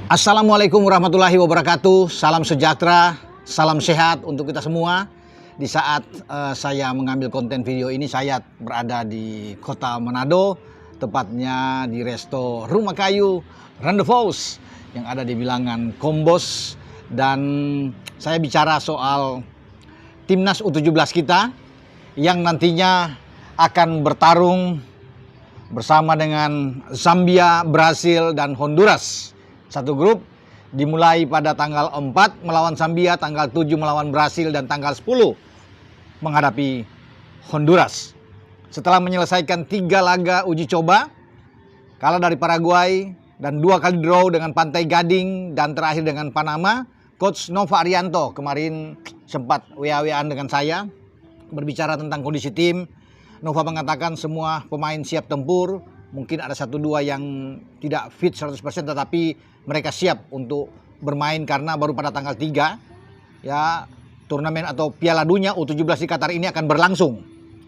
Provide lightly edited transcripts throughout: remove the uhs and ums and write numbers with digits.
Assalamualaikum warahmatullahi wabarakatuh. Salam sejahtera, salam sehat untuk kita semua. Di saat saya mengambil konten video ini, saya berada di kota Manado, tepatnya di resto Rumah Kayu Rendezvous yang ada di bilangan Kombos. Dan saya bicara soal timnas U17 kita yang nantinya akan bertarung bersama dengan Zambia, Brasil, dan Honduras. Satu grup dimulai pada tanggal 4 melawan Zambia, tanggal 7 melawan Brasil, dan tanggal 10 menghadapi Honduras. Setelah menyelesaikan 3 laga uji coba, kalah dari Paraguay dan 2 kali draw dengan Pantai Gading dan terakhir dengan Panama, Coach Nova Arianto kemarin sempat WA-WAan dengan saya berbicara tentang kondisi tim. Nova mengatakan semua pemain siap tempur. Mungkin ada 1-2 yang tidak fit 100%, tetapi mereka siap untuk bermain karena baru pada tanggal 3 ya turnamen atau Piala Dunia U17 di Qatar ini akan berlangsung.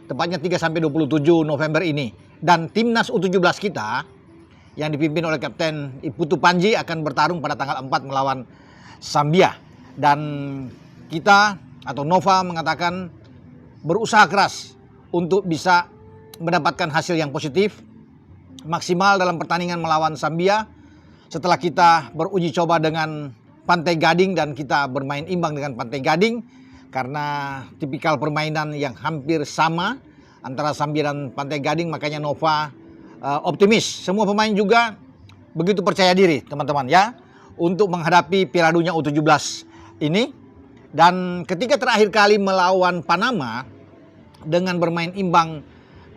Tepatnya 3-27 November ini. Dan timnas U17 kita yang dipimpin oleh Kapten Iputu Panji akan bertarung pada tanggal 4 melawan Zambia. Dan kita atau Nova mengatakan berusaha keras untuk bisa mendapatkan hasil yang positif, maksimal dalam pertandingan melawan Zambia. Setelah kita beruji coba dengan Pantai Gading dan kita bermain imbang dengan Pantai Gading karena tipikal permainan yang hampir sama antara Zambia dan Pantai Gading, makanya Nova optimis. Semua pemain juga begitu percaya diri teman-teman ya untuk menghadapi Piala Dunia U17 ini. Dan ketika terakhir kali melawan Panama dengan bermain imbang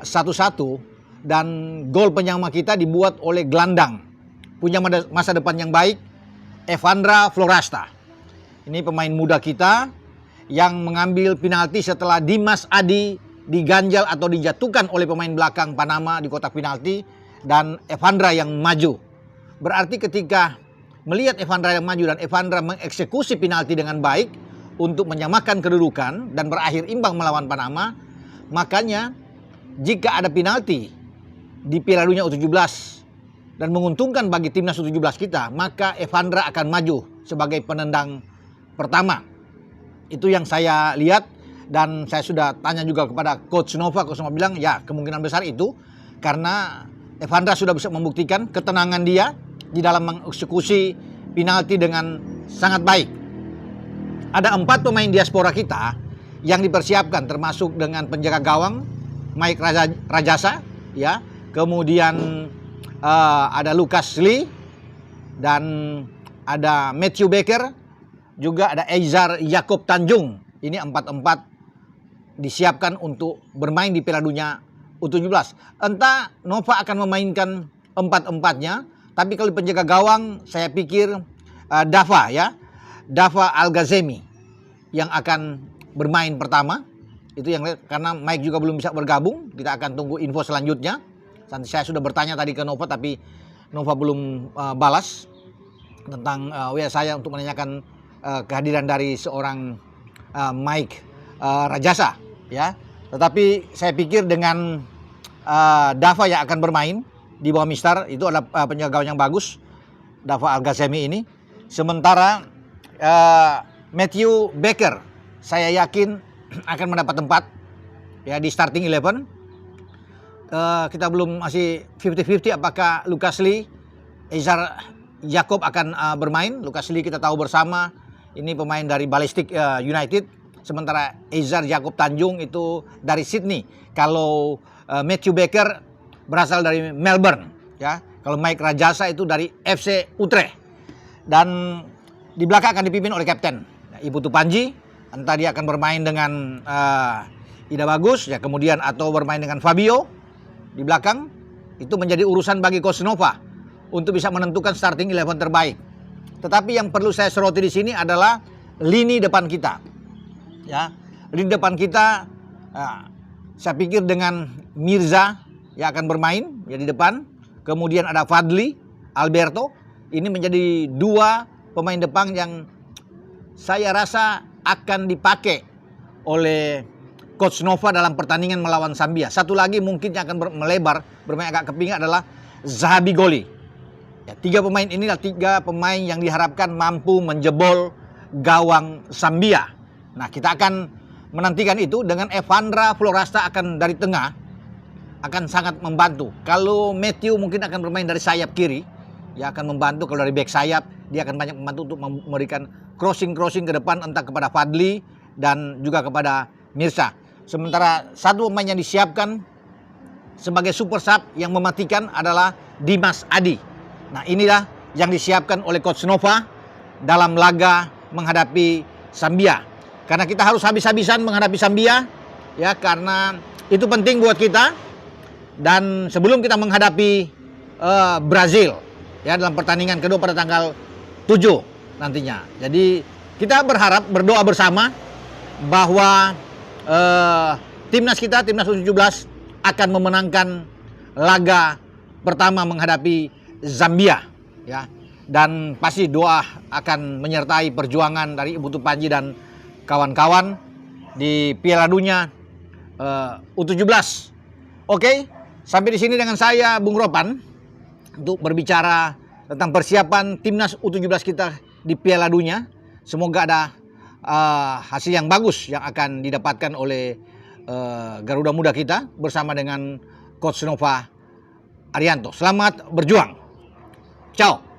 1-1 dan gol penyama kita dibuat oleh gelandang punya masa depan yang baik, Evandra Florasta. Ini pemain muda kita yang mengambil penalti setelah Dimas Adi diganjal atau dijatuhkan oleh pemain belakang Panama di kotak penalti, dan Evandra yang maju. Berarti ketika melihat Evandra yang maju dan Evandra mengeksekusi penalti dengan baik untuk menyamakan kedudukan dan berakhir imbang melawan Panama, makanya jika ada penalti di Piala Dunia U17 dan menguntungkan bagi timnas U17 kita, maka Evandra akan maju sebagai penendang pertama. Itu yang saya lihat dan saya sudah tanya juga kepada Coach Nova. Coach Nova bilang ya kemungkinan besar itu karena Evandra sudah bisa membuktikan ketenangan dia di dalam mengeksekusi penalti dengan sangat baik. Ada 4 pemain diaspora kita yang dipersiapkan, termasuk dengan penjaga gawang Mike Rajasa ya. Kemudian ada Lucas Lee dan ada Matthew Baker, juga ada Eizar Jacob Tanjung. Ini 4 disiapkan untuk bermain di Piala Dunia U17. Entah Nova akan memainkan 4-4-nya, tapi kalau penjaga gawang saya pikir Dava ya, Dava Al-Ghazemi yang akan bermain pertama. Itu yang karena Mike juga belum bisa bergabung, kita akan tunggu info selanjutnya. Saya sudah bertanya tadi ke Nova, tapi Nova belum balas tentang WA saya untuk menanyakan kehadiran dari seorang Mike Rajasa ya. Tetapi saya pikir dengan Dava yang akan bermain di bawah Mister, itu adalah penjaga gawang yang bagus, Dava Al-Ghazemi ini. Sementara Matthew Baker saya yakin akan mendapat tempat ya di starting 11. Kita belum, masih 50-50 apakah Lucas Lee, Eizar Jacob akan bermain. Lucas Lee kita tahu bersama ini pemain dari Ballistic United, sementara Eizar Jacob Tanjung itu dari Sydney. Kalau Matthew Baker berasal dari Melbourne ya. Kalau Mike Rajasa itu dari FC Utrecht. Dan di belakang akan dipimpin oleh Kapten Iputu Panji. Entah dia akan bermain dengan Ida Bagus ya, kemudian atau bermain dengan Fabio di belakang. Itu menjadi urusan bagi Coach Nova untuk bisa menentukan starting 11 terbaik. Tetapi yang perlu saya soroti di sini adalah lini depan kita. Ya, lini depan kita saya pikir dengan Mirza yang akan bermain ya di depan. Kemudian ada Fadli, Alberto. Ini menjadi 2 pemain depan yang saya rasa akan dipakai oleh Coach Nova dalam pertandingan melawan Zambia. Satu lagi mungkin yang akan melebar, bermain agak ke pinggir adalah Zahabi Goli. Ya, 3 pemain inilah 3 pemain yang diharapkan mampu menjebol gawang Zambia. Nah, kita akan menantikan itu. Dengan Evandra Florasta akan dari tengah, akan sangat membantu. Kalau Matthew mungkin akan bermain dari sayap kiri, ya akan membantu. Kalau dari back sayap, dia akan banyak membantu untuk memberikan crossing ke depan, entah kepada Fadli dan juga kepada Mirsa. Sementara satu pemain yang disiapkan sebagai super sub yang mematikan adalah Dimas Adi. Nah, inilah yang disiapkan oleh Coach Nova dalam laga menghadapi Zambia. Karena kita harus habis-habisan menghadapi Zambia, ya, karena itu penting buat kita. Dan sebelum kita menghadapi Brazil, ya, dalam pertandingan kedua pada tanggal 7 nantinya. Jadi kita berdoa bersama bahwa timnas kita, timnas U17 akan memenangkan laga pertama menghadapi Zambia, ya. Dan pasti doa akan menyertai perjuangan dari Ibu Panji dan kawan-kawan di Piala Dunia U17. Oke, sampai di sini dengan saya Bung Ropan untuk berbicara tentang persiapan timnas U17 kita di Piala Dunia. Semoga ada hasil yang bagus yang akan didapatkan oleh Garuda Muda kita bersama dengan Coach Nova Arianto. Selamat berjuang. Ciao.